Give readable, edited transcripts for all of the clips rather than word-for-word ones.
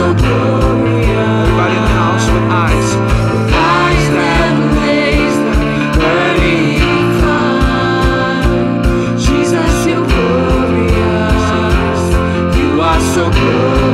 so glorious. Everybody in the house with eyes. With eyes that blaze like burning fire. Jesus, you're glorious. You are so glorious.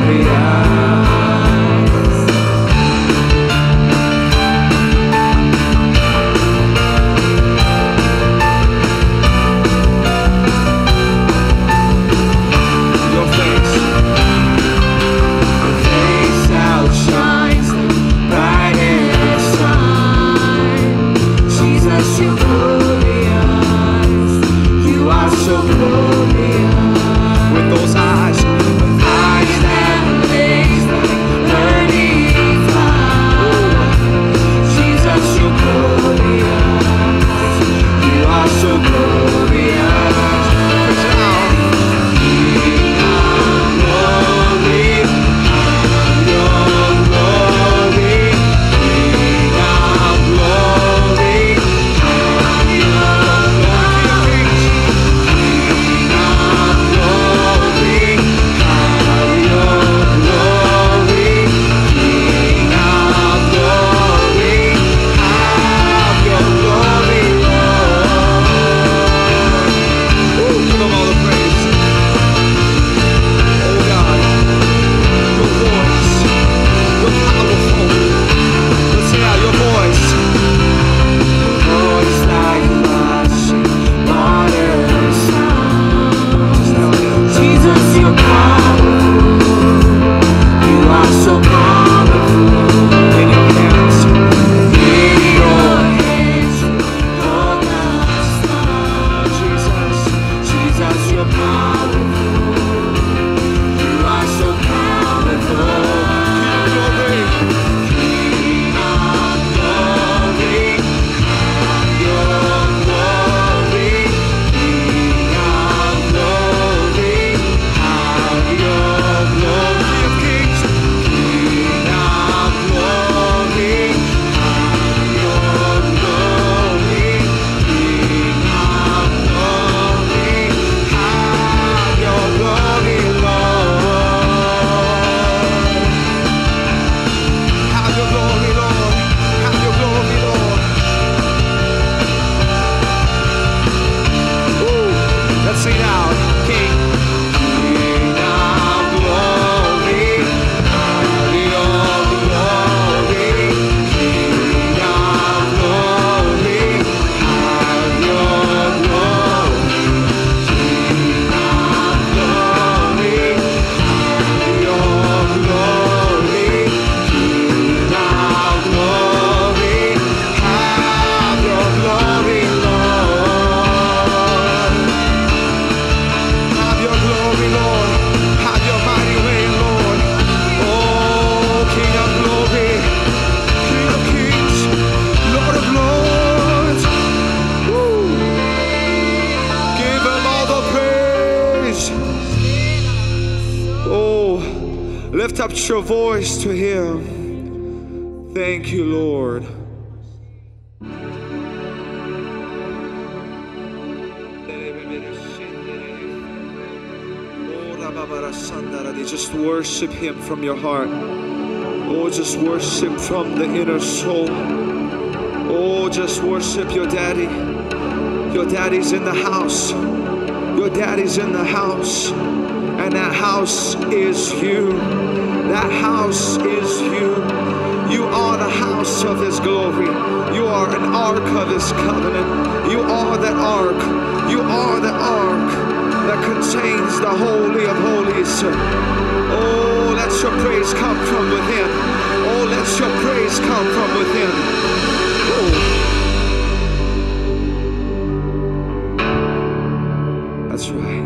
Lift up your voice to Him. Thank you, Lord. Just worship Him from your heart. Oh, just worship from the inner soul. Oh, just worship your daddy. Your daddy's in the house. Your daddy's in the house. And that house is you. That house is you. You are the house of His glory. You are an ark of His covenant. You are that ark. You are the ark that contains the Holy of Holies. Oh, let your praise come from within. Oh, let your praise come from within. Oh. That's right.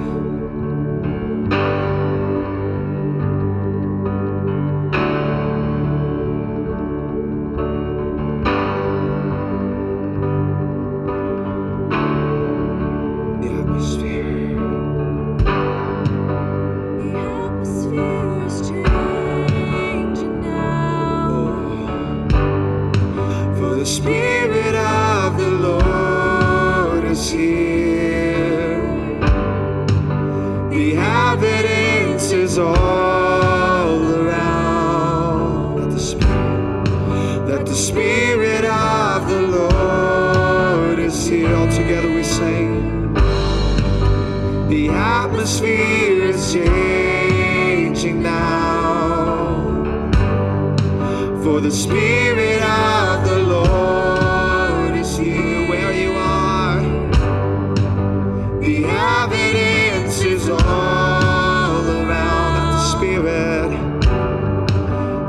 the Spirit of the Lord is here. Where you are, the evidence is all around.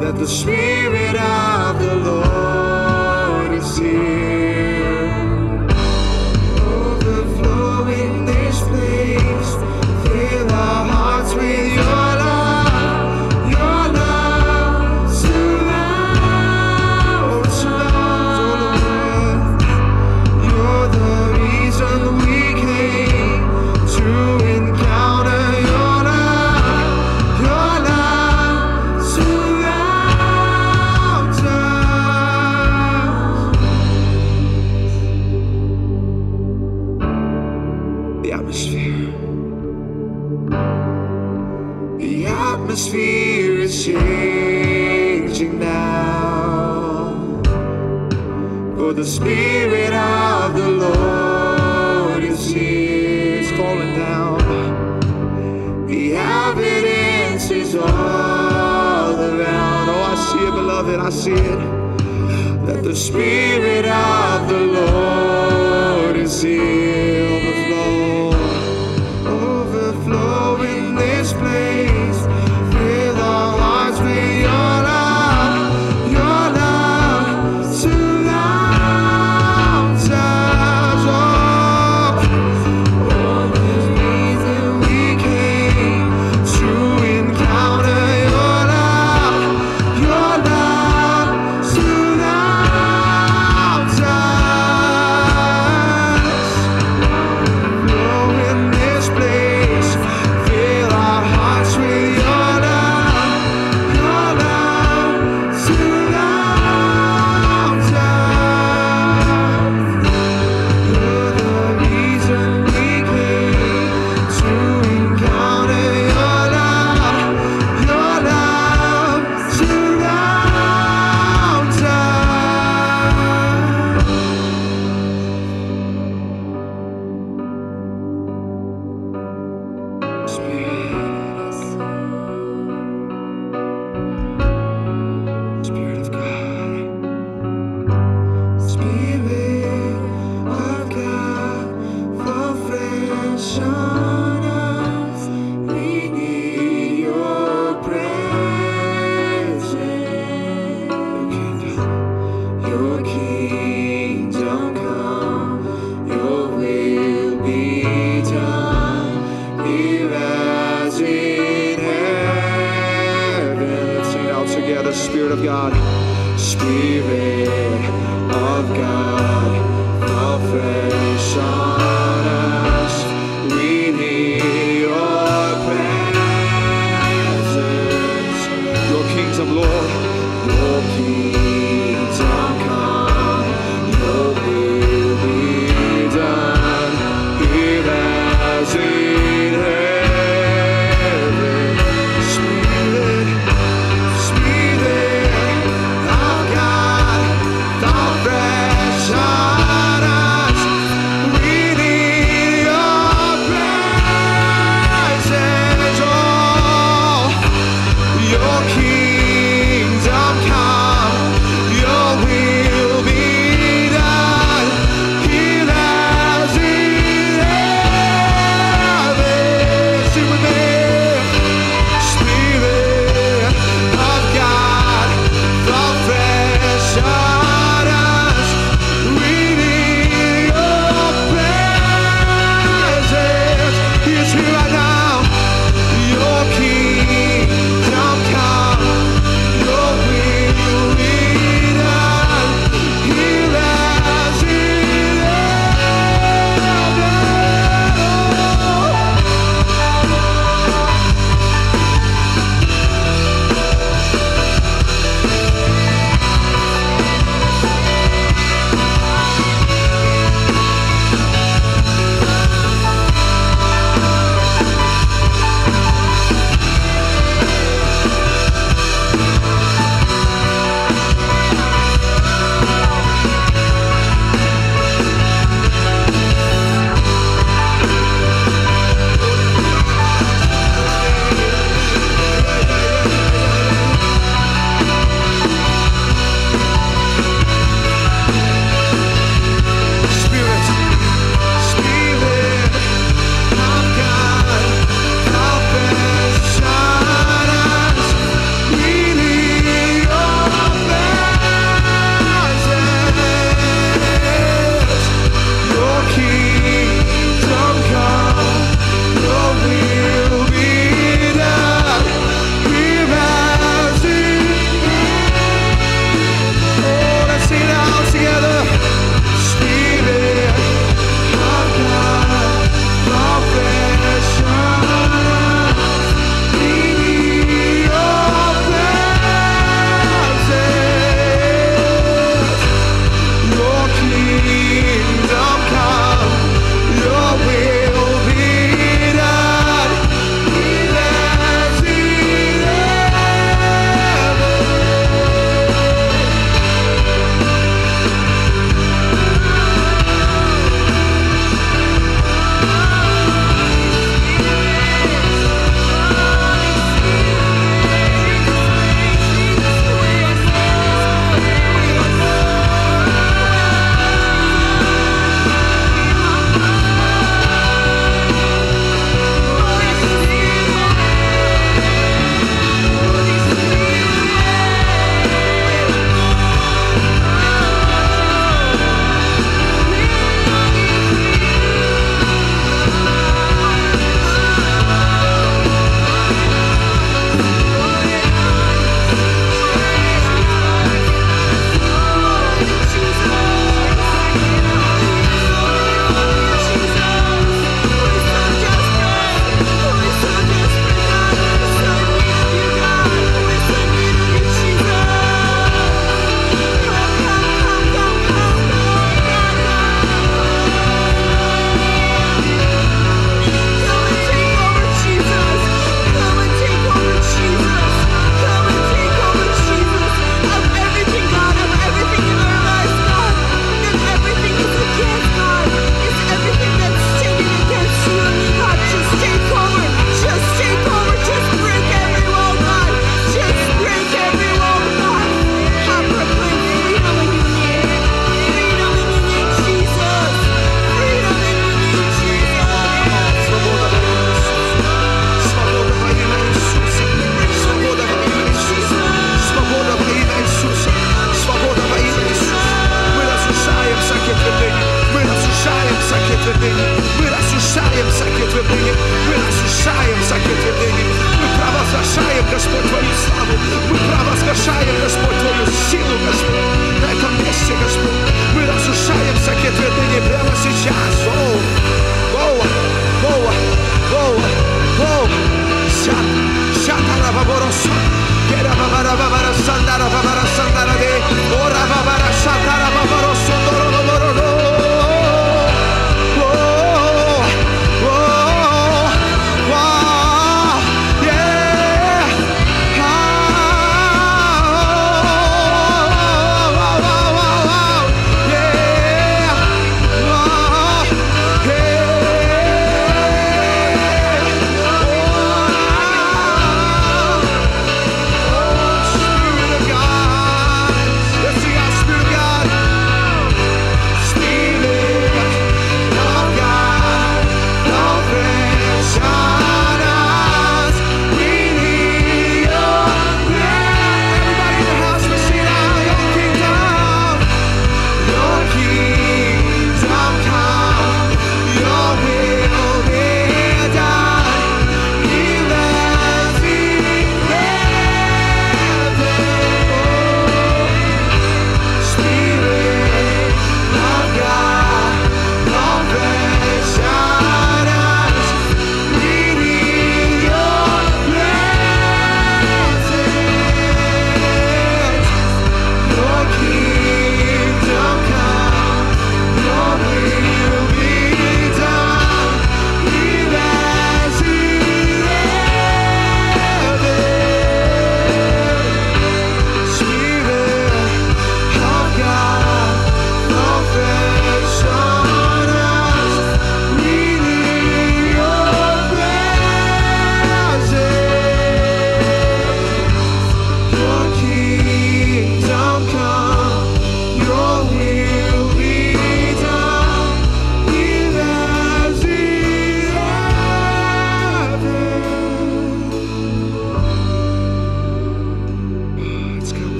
That the Spirit of the Lord is here. Overflow in this place. Fill our hearts with your love. Your love surrounds us. You're the reason we came to encounter your love. Your love surrounds us. The atmosphere. The atmosphere is changing now. For the Spirit of the Lord is here. It's falling down. The evidence is all around. Oh, I see it, beloved, I see it. That the Spirit of the Lord is here. Overflow in this place. Fill our hearts with your love. Your love surrounds us. Oh, the reason we came to encounter your love. Your love surrounds us. Flow in this place. Fill our hearts with your love. Your love surrounds us. You're the reason we came to encounter your love. Your love surrounds us. Spirit of God, Spirit of God, fall fresh on us. We need your presence. Your kingdom come, your will be done, here as in heaven. Let's sing it out together. Spirit of God, Spirit of God, fall fresh on us. We need your presence. Your kingdom, Lord, your kingdom come, your will be done, here as in heaven. Spirit of God, fall fresh on us. We need провозглашаем, Господь, Твою силу, Господь, на этом месте, Господь. Мы разрушаем всякие твердыни прямо сейчас.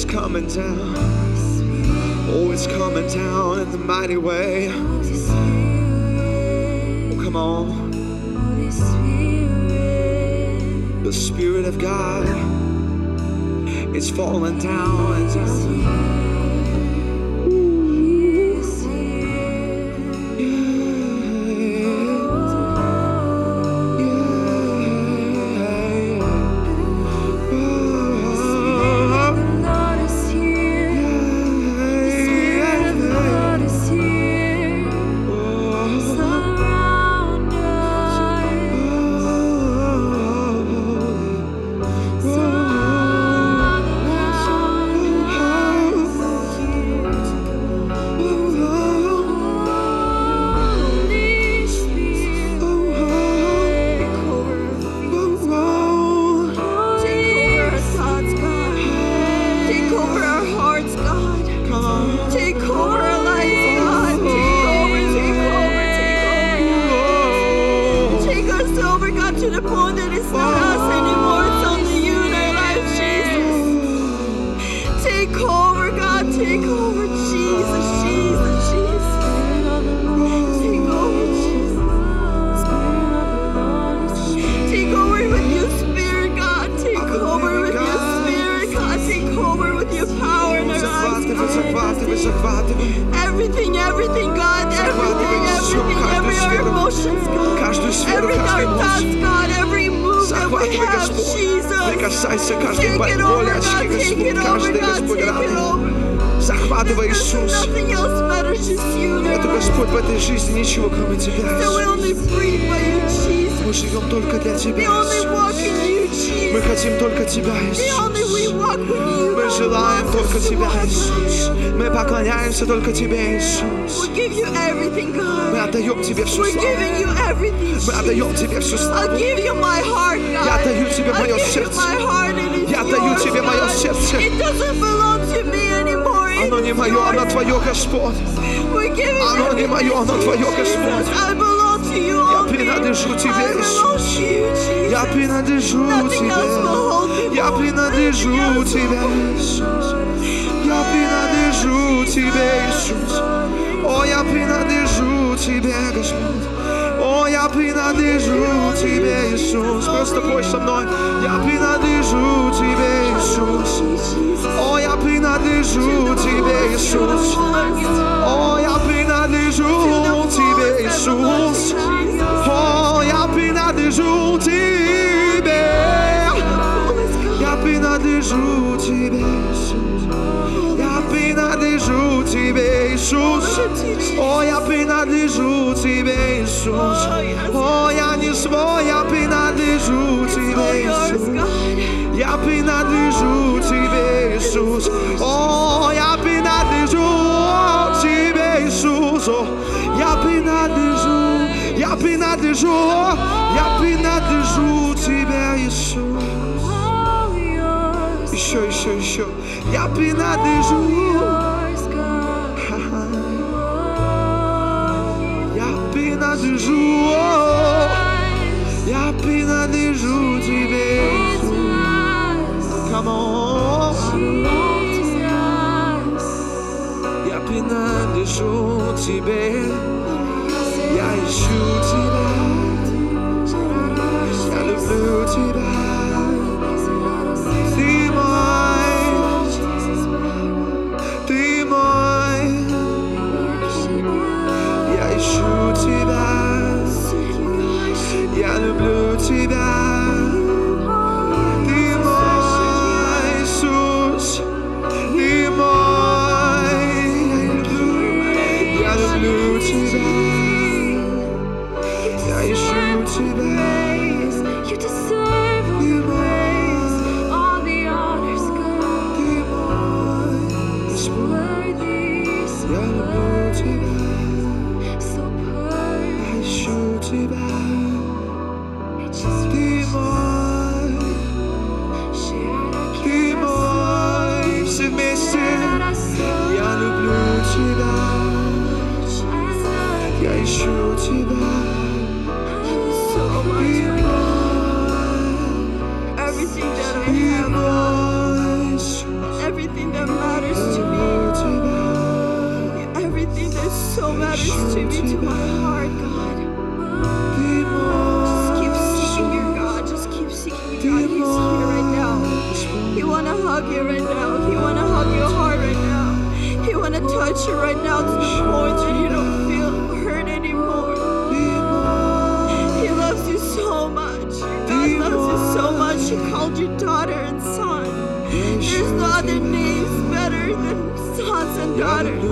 Coming down. Oh, it's coming down in the mighty way. Oh, come on. The Spirit of God is falling down and down. To the point that it's not us anymore, it's only you in our life, Jesus. Take over, God, take over, Jesus, Jesus, Jesus. Take over, Jesus. Take over with your Spirit, God. Take over with your Spirit, God. Take over with your power in our lives, God. Everything, everything, God. Everything, every our emotions, God. Every our thoughts, God. Every move that we have, Jesus. Take it over, God. Take it over, God. Take it over. Захватывай, Иисус. Нету, Господь, в этой жизни ничего, кроме Тебя, Иисус. Мы живем только для Тебя, Иисус. Мы хотим только Тебя, Иисус. Мы желаем только Тебя, Иисус. Мы поклоняемся только Тебе, Иисус. Мы отдаем Тебе всю славу. Мы отдаем Тебе всю славу. Я отдаю Тебе мое сердце. Я отдаю Тебе мое сердце. Оно не мое, оно Твое, Господь. Оно не мое, оно Твое, Господь. Я принадлежу Тебе, Иисус. Я принадлежу Тебе. Я принадлежу Тебе, Иисус. Я принадлежу Тебе, Иисус. О, я принадлежу Тебе, Господь. О, я принадлежу Тебе, Иисус. Просто пой со мной. Я принадлежу Иисус. О, я принадлежу Тебе, Иисус. О, я принадлежу Тебе. Я принадлежу Тебе, Иисус. Я принадлежу Тебе, Иисус. О, я принадлежу Тебе, Иисус. О, я не свой, я принадлежу Тебе, Иисус. Я принадлежу Тебе, Иисус. О, я принадлежу Тебе, Иисус. О, я принадлежу, я принадлежу, я принадлежу Тебе, Иисус. Еще. Я принадлежу. Я принадлежу. Я принадлежу Тебе, Иисус. Come on. Я принадлежу Тебе. Я ищу Тебя. Я люблю Тебя. Я люблю Тебя, Ты мой, Иисус, Ты мой, я люблю Тебя, я ищу Тебя, Ты мой, Ты мой, я люблю Тебя, я ищу Тебя. Ты мой, все вместе. Я люблю Тебя, я ищу Тебя. Ты мой, Everything that matters to me, everything that so matters to me, to my heart, God. Just keep seeking your God. Just keep seeking your God. He's here right now. He wanna hug you right now. He wanna hug your heart right now. He wanna touch you right now to the point that you don't feel hurt anymore. He loves you so much. God loves you so much. He called you daughter and son. There's no other names better than sons and daughters.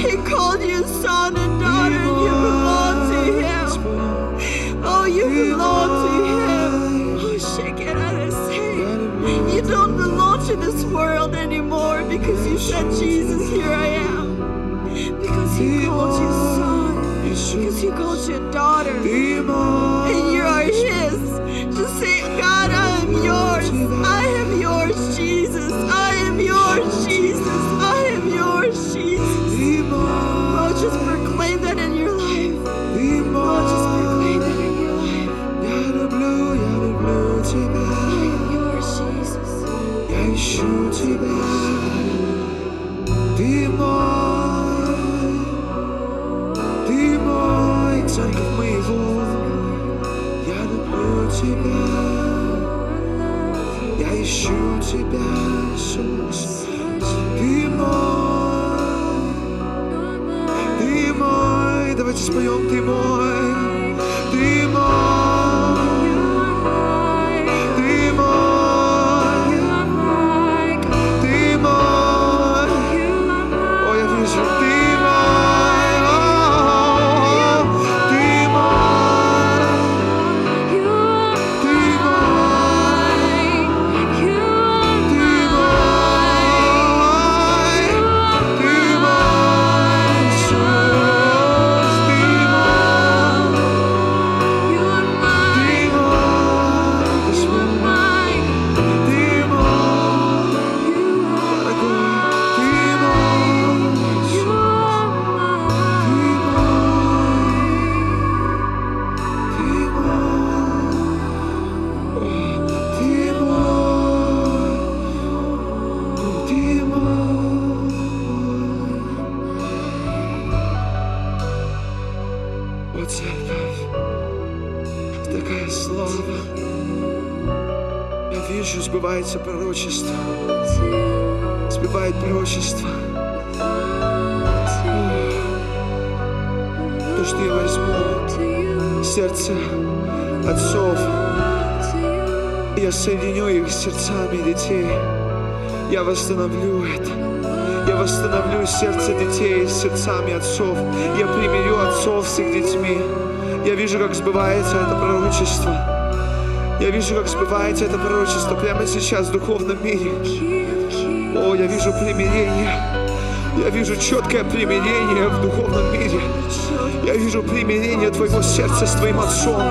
He called you son and daughter, and you belong to Him. Oh, you belong to Him. Oh, shake it out and say, you don't belong to this world anymore because you said, Jesus, here I am. Because He called you son. Because He called you daughter. And you are His. Just say, God, I am yours. I am yours, Jesus. I am yours, Jesus. I am yours, Jesus. Oh, just proclaim that in your life. Oh, just proclaim that in your life. I am yours, Jesus. Я ищу Тебя, Ты мой, церковь моего. Я люблю Тебя, я ищу Тебя, Иисус. Ты мой, давайте споем, Ты мой, Ты мой, Ты мой, Ты мой. О, я вижу, Ты мой, Ты мой, Ты мой, Ты мой, Иисус, Ты такая слава. Я вижу, сбывается пророчество. Сбывает пророчество. что я возьму сердце отцов, я соединю их с сердцами детей. Я восстановлю это. Я восстановлю сердце детей с сердцами отцов. Я примирю отцов с их детьми. Я вижу, как сбывается это пророчество. Я вижу, как сбывается это пророчество прямо сейчас в духовном мире. О, я вижу примирение. Я вижу четкое примирение в духовном мире. Я вижу примирение твоего сердца с твоим отцом.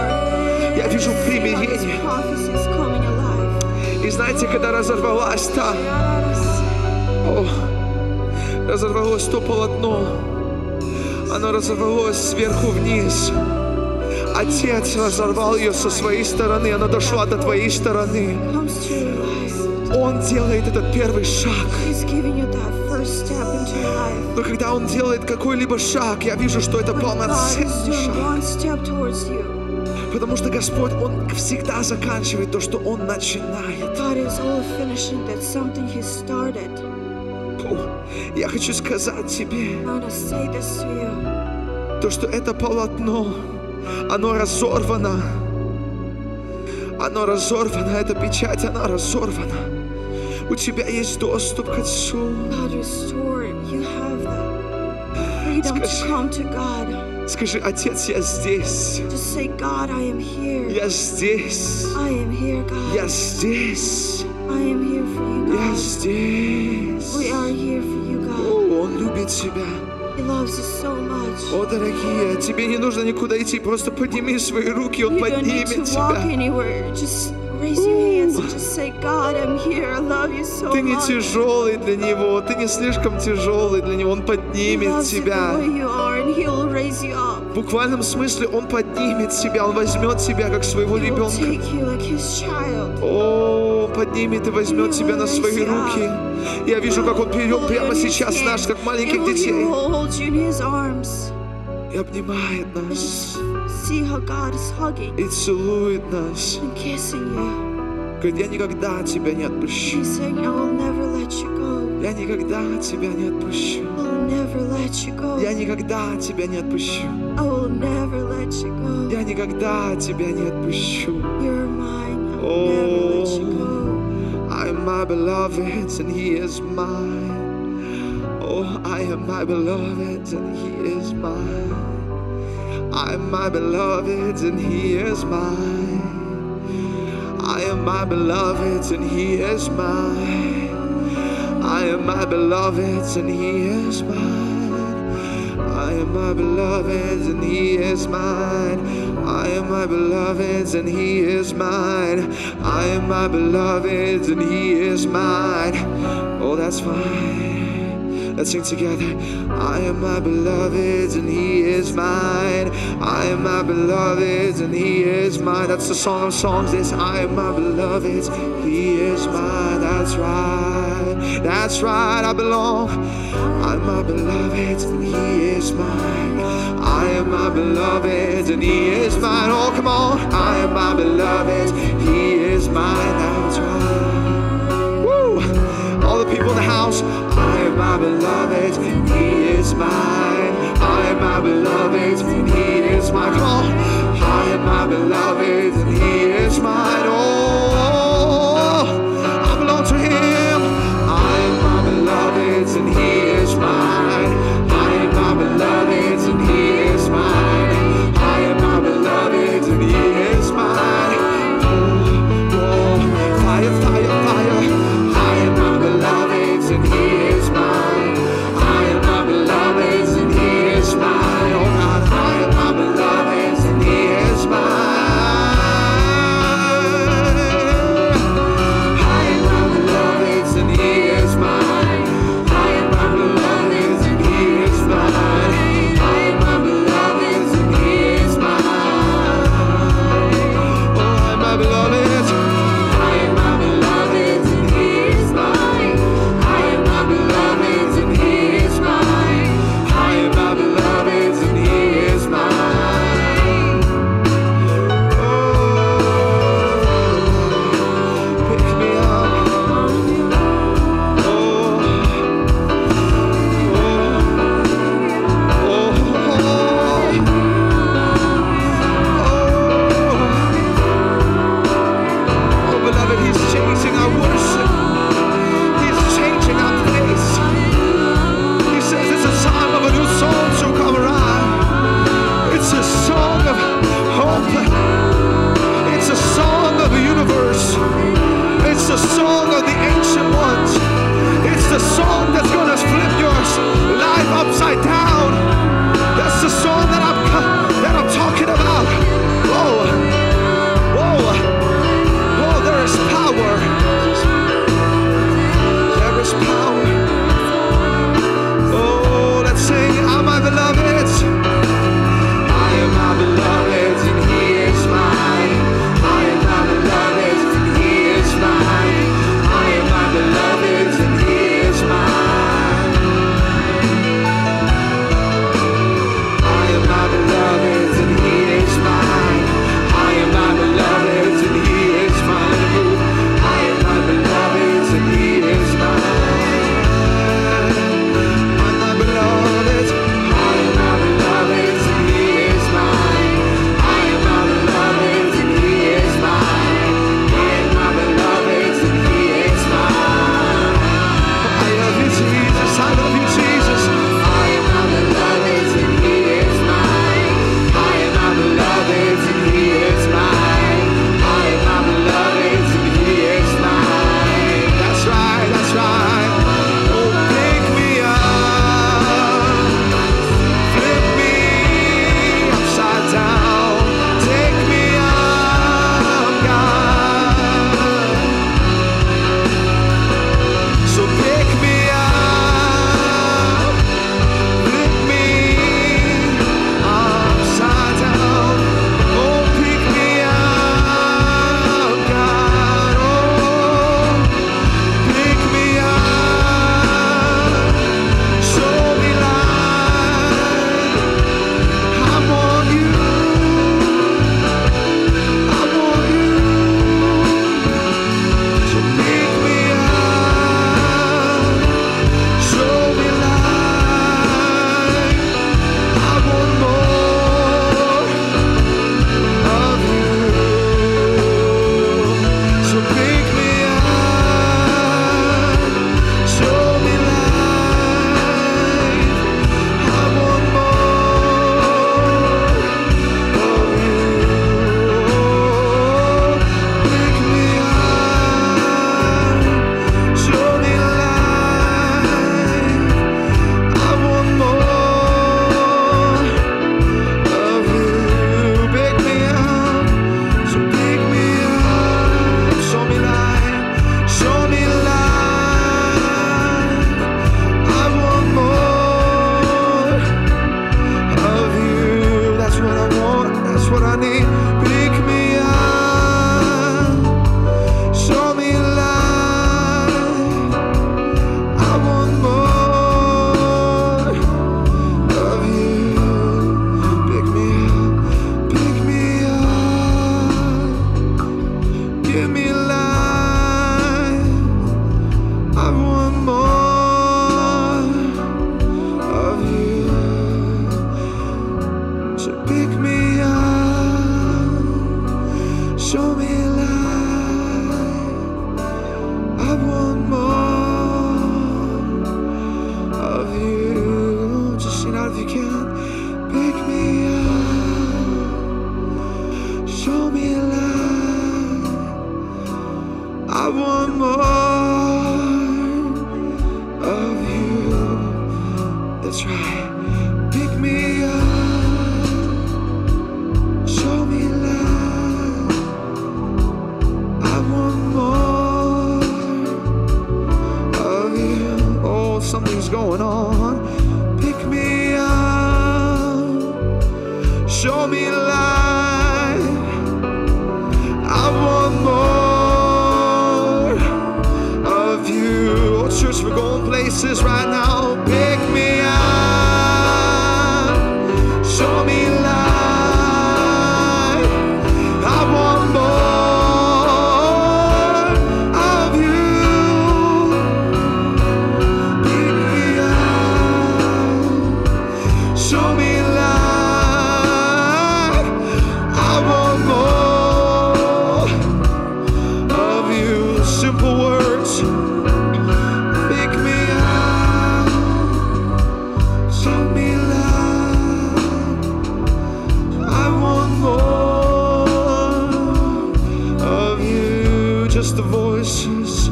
Я вижу примирение. И знаете, когда разорвалась разорвалось то полотно, оно разорвалось сверху вниз. Отец разорвал ее со своей стороны, она дошла до твоей стороны. Он делает этот первый шаг. Но когда Он делает какой-либо шаг, я вижу, что это полноценный шаг. Потому что Господь, Он всегда заканчивает то, что Он начинает. Я хочу сказать тебе, то, что это полотно, оно разорвано. Оно разорвано, эта печать, она разорвана. У тебя есть доступ к Отцу. Скажи, Отец, я здесь. Я здесь. Я здесь. Я здесь. Он любит тебя. О, дорогие, тебе не нужно никуда идти, просто подними свои руки, Он поднимет тебя. Ты не тяжелый для Него, ты не слишком тяжелый для Него, Он поднимет тебя. В буквальном смысле Он поднимет тебя, Он возьмет тебя как своего ребенка. О, Он поднимет и возьмет тебя на свои руки. Я вижу, как Он берет прямо сейчас нас, как маленьких детей, и обнимает нас, и целует нас. Говорит, я никогда тебя не отпущу. Я никогда тебя не отпущу. Я никогда тебя не отпущу. Я никогда тебя не отпущу. I am my beloved and He is mine. Oh, I am my beloved and He is mine. I am my beloved and He is mine. I am my beloved and He is mine. I am my beloved and He is mine. I am my beloved and He is mine. I am my beloved and He is mine. I am my beloved and He is mine. Oh, that's fine. Let's sing together. I am my beloved and He is mine. I am my beloved and He is mine. That's the song of songs. This I am my beloved, He is mine. That's right. That's right. I belong. I'm my beloved and He is mine. I am my beloved and He is mine. Oh, come on. I am my beloved, He is mine. That's right. Woo! All the people in the house. I am my beloved and He is mine. I am my beloved and He is mine. Come on. I am my beloved and He is mine. Oh, I belong to Him. I am my beloved and He is mine. I am my beloved and He is mine. I am my beloved and He is mine. Oh, fire, fire, fire. I am my beloved and He is mine. I am my beloved and He is mine. Oh God, I am my beloved and song of the ancient ones. It's the song that's gonna flip your life upside down. That's the song that I'm talking about. Oh, there is power. There is power. Oh, let's sing, "I'm my beloved." I am my beloved, and He is mine. I am my beloved, and He is mine. I am my beloved, and He is mine. I am my beloved, and He is mine. I am my beloved, and He is mine. I am my beloved, and He is mine. I'm my beloved. I am my beloved, and He is mine. I am my beloved, and He is mine. I am my beloved, and He is mine. I love you, Jesus. I love you, Jesus. I am my beloved, and He is mine. I am my beloved, and He is mine. I am my beloved, and He is mine. That's right, that's right. Oh, pick me up, flip me upside down, take me up, God. So pick me up, flip me upside down. Oh, pick me up, God. Oh, pick me up, show me light. I want you, I want you. So pick me up, show me light. I want more of you. So pick me up, show me light. I want more of you. Pick me up, show me light. I want more of you. Pick me up, so pick me up, show me light, show me light. I want more of you. That's what I want, that's what I need. Pick me up, show me light. I want more of you. Pick me up, give me light. I want more of you. So pick me up, show me light. I want more of you. Just sing out if you can. Pick me up, show me light. I want more of you. That's right. Pick me up, show me light. I want more of you. Oh, something's going on. Pick me up, show me light. I want more of you. Oh, church, we're going places right now. Pick me up, show me light. I want more of you. Pick me up, show me light. I want more of you. Simple words. Pick me up, show me light. I want more of you. Just the voices.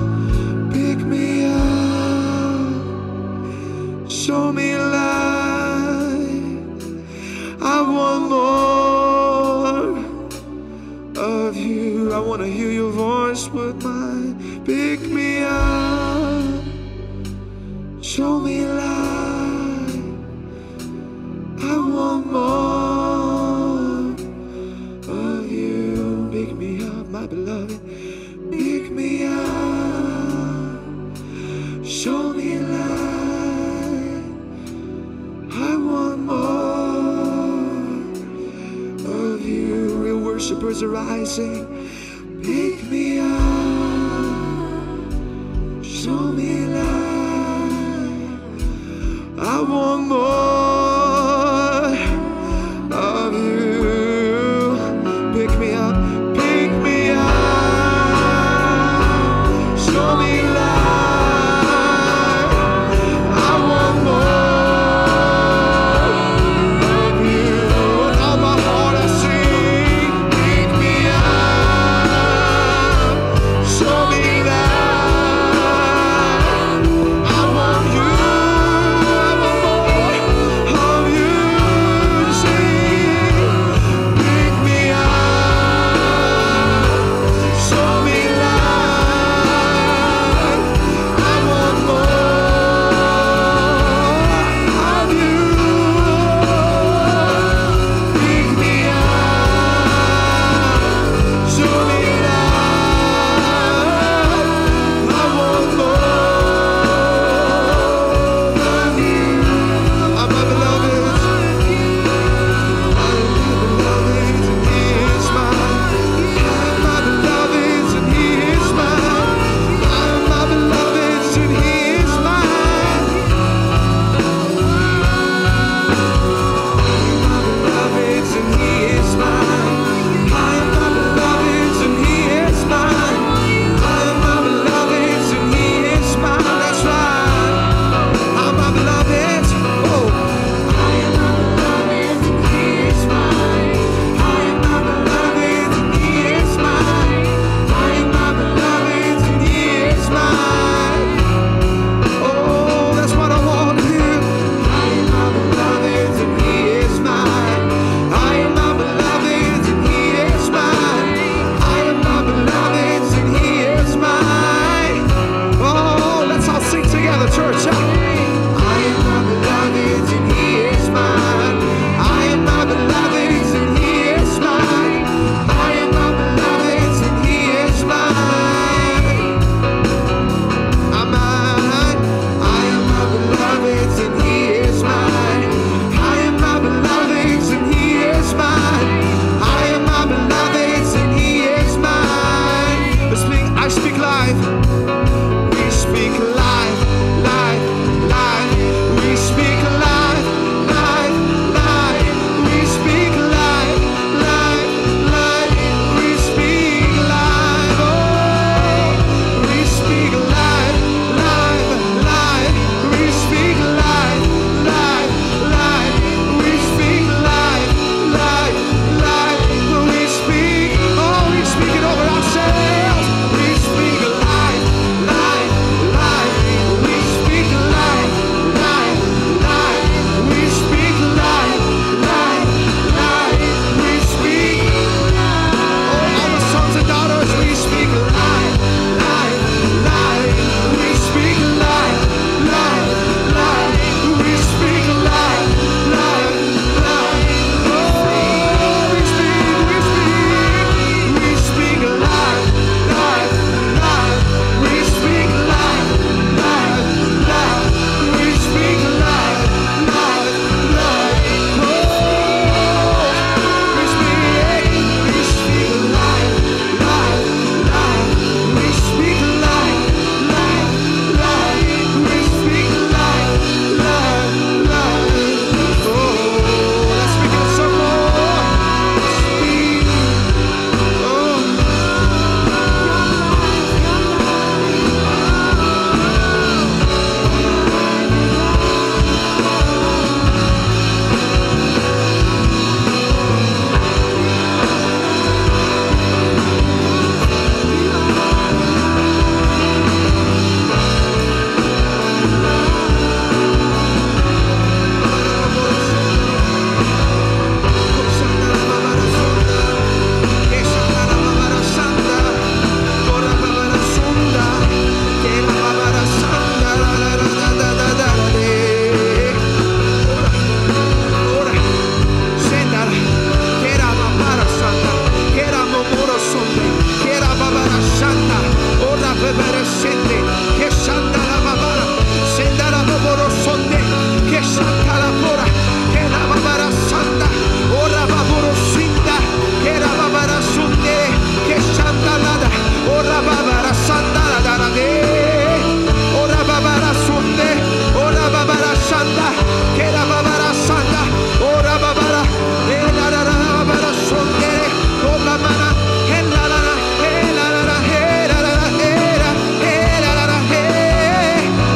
Show me light. I want more of you. I want to hear your voice with mine. Pick me up. Show me light. I want more of you. Pick me up, my beloved. Pick me up. Show me light. I want more of you. Real worshipers are rising. Pick me up. Show me light. I want more of you. Pick me up. Pick me up. Show me light. I want more of you. With all my heart I sing. Pick me up. Show me light. I want you. I want more. sende, che shanda la babara, senda la baboro sonde, che shanta la pora, che la babara sanda, ora baboro sinda, che la babara sunde, che shanda lada, ora babara sanda la dana de, ora babara sunde, ora babara sanda, che la babara sanda, ora babara, e la babara sonde, ora babara, e la la la, e la la la, e la la la, e la la la,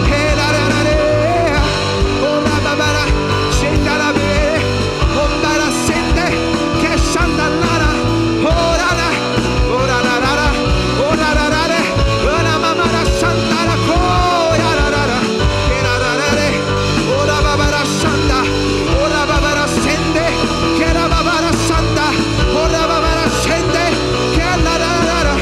e la la la, ora babara, senda la bere, ora sende, che shanda lara, ora la, ora la la la, ora la la la, ora babara sanda la coia la la la, e la la la, ora babara sanda, ora babara sende, che la babara sanda, ora babara sende, che la la la la,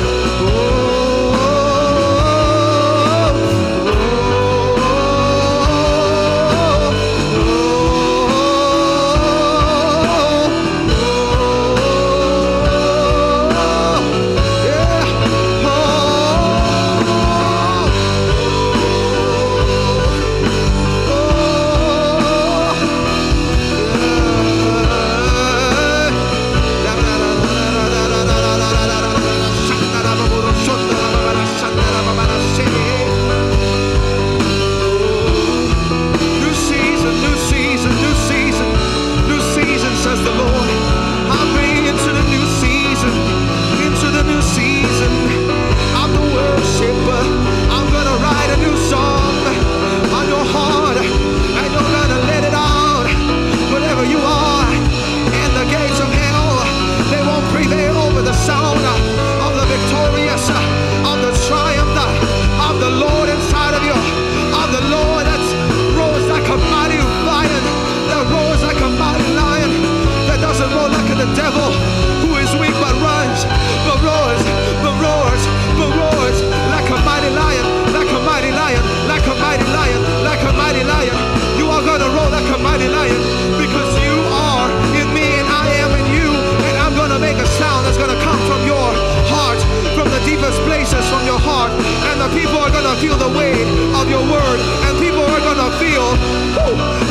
New season, new season, new season, new season, says the Lord. I'm bringing into the new season, into the new season. I'm the worshiper. I'm gonna write a new song on your heart, and you're gonna let it out. Whatever you are, and the gates of hell, they won't prevail over the sound of the victorious, of the triumph, of the Lord inside of you, of the Lord that rose like a mighty lion, that rose like a mighty lion, that doesn't roar like the devil, who is weak but runs, but roars, but roars, but roars like a mighty lion, like a mighty lion, like a mighty lion, like a mighty lion. You are gonna roar like a mighty lion, because you are in me and I am in you, and I'm gonna make a sound that's gonna come from your heart, from the deepest places from your heart, and the people are gonna feel the weight of your word, and people are gonna feel,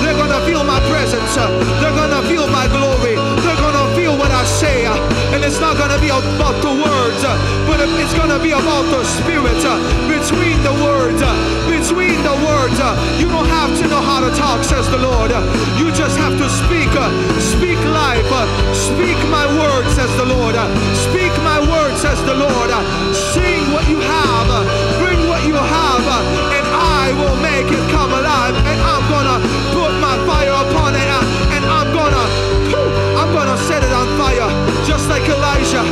they're gonna feel my presence, they're gonna feel my glory, they're gonna feel what I say, and it's not gonna be about the words, but it's gonna be about the spirit, between the words, between the words. You don't have to know how to talk, says the Lord, you just have to speak, speak life, speak my word, says the Lord, speak my word, says the Lord, sing what you have, bring what you have, and I will make it come alive, and I'm gonna put my fire upon it, and I'm gonna set it on fire, just like Elijah,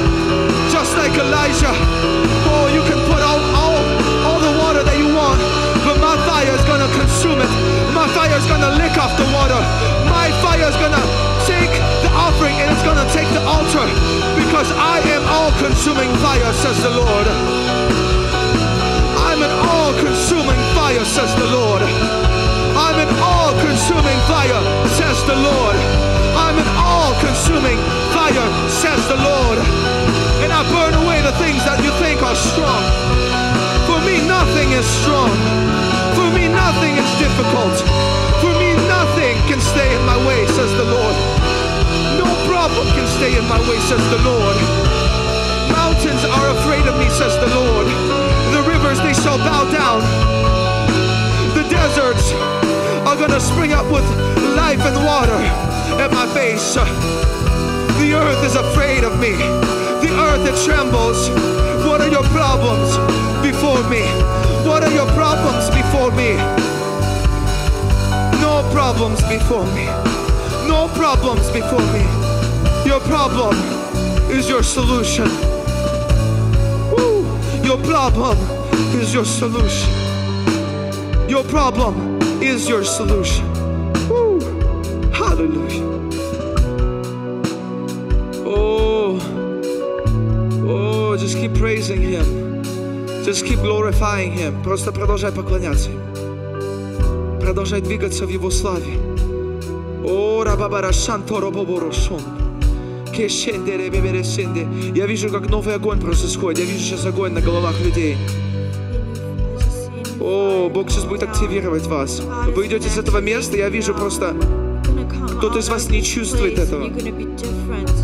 just like Elijah. Oh, you can put all the water that you want, but my fire is gonna consume it. My fire is gonna lick off the water. My fire is gonna take the offering, and it's gonna take the altar, because I am all-consuming fire, says the Lord. I'm an all-consuming fire, says the Lord. I'm an all-consuming fire, says the Lord. I'm an all-consuming fire, says the Lord. And I burn away the things that you think are strong. For me, nothing is strong. For me, nothing is difficult. For me, nothing can stay in my way, says the Lord. No problem can stay in my way, says the Lord. Mountains are afraid of me, says the Lord. The rivers, they shall bow down. The deserts are gonna spring up with life and water at my face. The earth is afraid of me. The earth, it trembles. What are your problems before me? What are your problems before me? No problems before me. No problems before me. Your problem is your solution. Woo. Your problem is your solution. Your problem is your solution. Woo. Hallelujah. Oh, just keep praising Him. Just keep glorifying Him. Просто продолжай поклоняться Ему. Продолжай двигаться в Его славе. О, рабабара шанторо боборошон. Кешендере бебересенде. Я вижу, как новый огонь просто сходит. Я вижу сейчас огонь на головах людей. Бог сейчас будет активировать вас. Вы идете с этого места, я вижу просто, кто-то из вас не чувствует этого.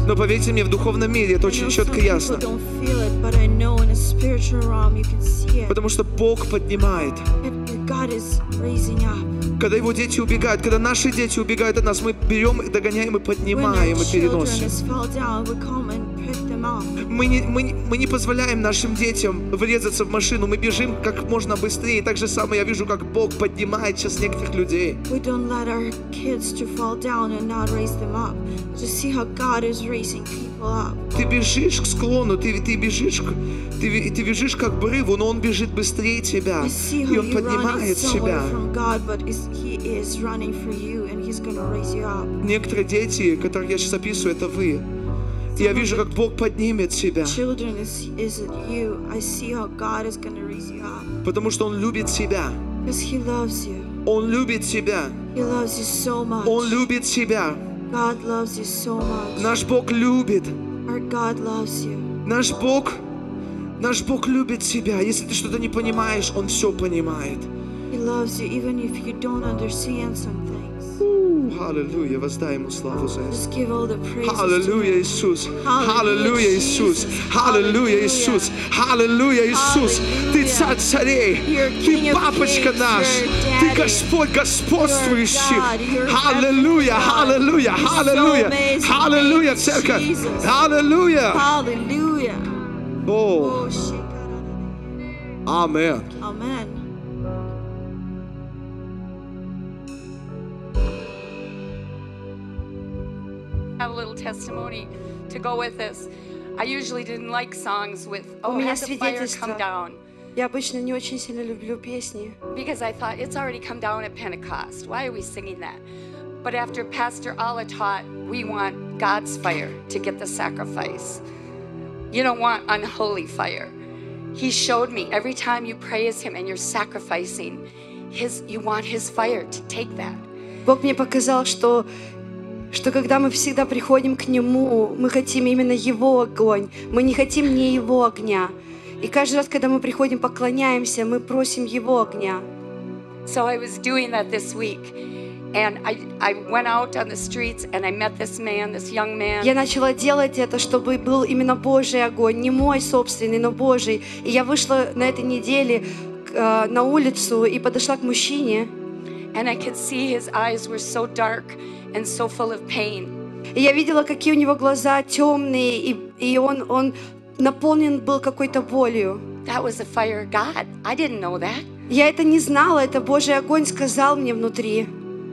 Но поверьте мне, в духовном мире это очень четко и ясно. Потому что Бог поднимает. Когда Его дети убегают, когда наши дети убегают от нас, мы берем, догоняем и поднимаем и переносим. Мы не позволяем нашим детям врезаться в машину, мы бежим как можно быстрее. Так же самое я вижу, как Бог поднимает сейчас некоторых людей. Ты бежишь к склону, ты бежишь как к обрыву, но Он бежит быстрее тебя, и Он поднимает тебя. Некоторые дети, которых я сейчас описываю, это вы. Я вижу, как Бог поднимет себя. Потому что Он любит тебя. Он любит тебя. Он любит тебя. Наш Бог любит. Наш Бог любит тебя. Если ты что-то не понимаешь, Он все понимает. Аллилуйя, воздай Ему славу за это. Аллилуйя, Иисус. Аллилуйя, Иисус. Аллилуйя, Иисус. Аллилуйя, Иисус. Ты царь царей. Ты папочка наш. Ты Господь господствующий. Аллилуйя, аллилуйя, аллилуйя. Аллилуйя, церковь. Аллилуйя. О. Аминь. Have a little testimony to go with this. I usually didn't like songs with has the fire come down. Я обычно не очень сильно люблю песни. Because I thought it's already come down at Pentecost. Why are we singing that? But after Pastor Allah taught, we want God's fire to get the sacrifice. You don't want unholy fire. He showed me every time you praise Him and you're sacrificing, you want His fire to take that. Бог мне показал, что когда мы всегда приходим к Нему, мы хотим именно Его огонь, мы не хотим не Его огня. И каждый раз, когда мы приходим, поклоняемся, мы просим Его огня. So I was doing that this week, and I went out on the streets and I met this man, this young man. Я начала делать это, чтобы был именно Божий огонь, не мой собственный, но Божий. И я вышла на этой неделе на улицу и подошла к мужчине. And I could see his eyes were so dark and so full of pain. И я видела, какие у него глаза темные, и он наполнен был какой-то болью. That was the fire of God. I didn't know that. Я это не знала, это Божий огонь сказал мне внутри.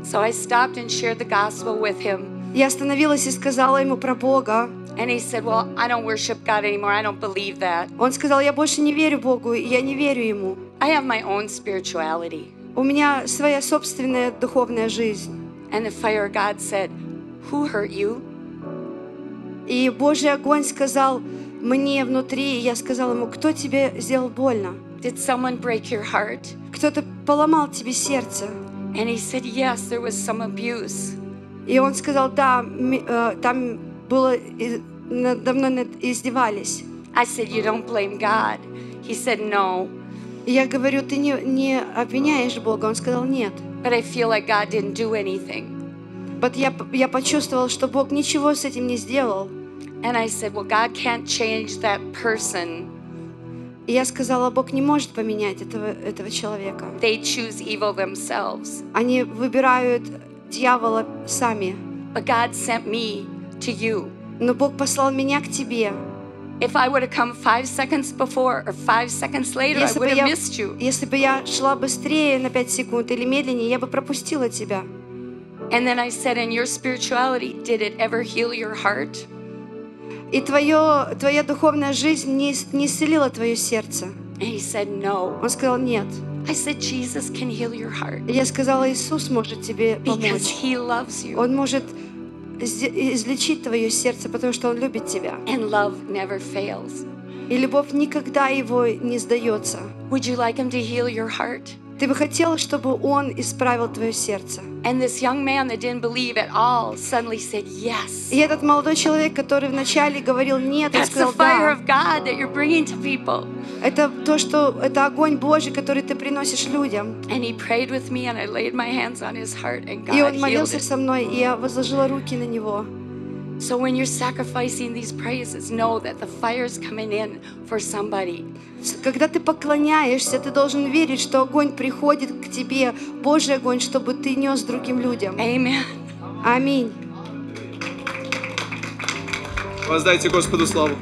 So I stopped and shared the gospel with him. Я остановилась и сказала ему про Бога. And he said, "Well, I don't worship God anymore. I don't believe that." Он сказал, я больше не верю Богу, я не верю Ему. I have my own spirituality. У меня своя собственная духовная жизнь. And the fire of God said, "Who hurt you?" И Божий огонь сказал мне внутри, и я сказала ему, кто тебе сделал больно? Did someone break your heart? Кто-то поломал тебе сердце? And he said, "Yes, there was some abuse." И он сказал, да, там было, надо мной издевались. I said, "You don't blame God." He said, "No." И я говорю, ты не обвиняешь Бога? Он сказал, нет. But I feel like God didn't do anything. Я почувствовал, что Бог ничего с этим не сделал. And I said, "Well, God can't change that person." И я сказала, Бог не может поменять этого человека. They choose evil themselves. Они выбирают дьявола сами. But God sent me to you. Но Бог послал меня к тебе. If I would have come 5 seconds before or 5 seconds later, I would have missed you. Если бы я шла быстрее на 5 секунд или медленнее, я бы пропустила тебя. And then I said, in your spirituality, did it ever heal your heart? И твоя духовная жизнь не исцелила твое сердце. And he said, no. Он сказал, нет. I said, Jesus can heal your heart. И я сказала, Иисус может тебе помочь. Because he loves you. Он может излечить твое сердце, потому что Он любит тебя. And love never fails. И любовь никогда его не сдается. Would you like him to heal your heart? Ты бы хотел, чтобы Он исправил твое сердце. And this young man that didn't believe at all suddenly said yes. И этот молодой человек, который вначале говорил нет, он That's the сказал fire да. of God that you're bringing to people. Это огонь Божий, который ты приносишь людям. And he prayed with me, and I laid my hands on his heart, and И God он healed молился it. со мной, и я возложила руки на него. So when you're sacrificing these praises, know that the fire's coming in for somebody. Когда ты поклоняешься, ты должен верить, что огонь приходит к тебе, Божий огонь, чтобы ты нес другим людям. Amen. Аминь. Воздайте Господу славу.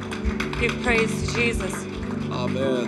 Give praise to Jesus. Amen.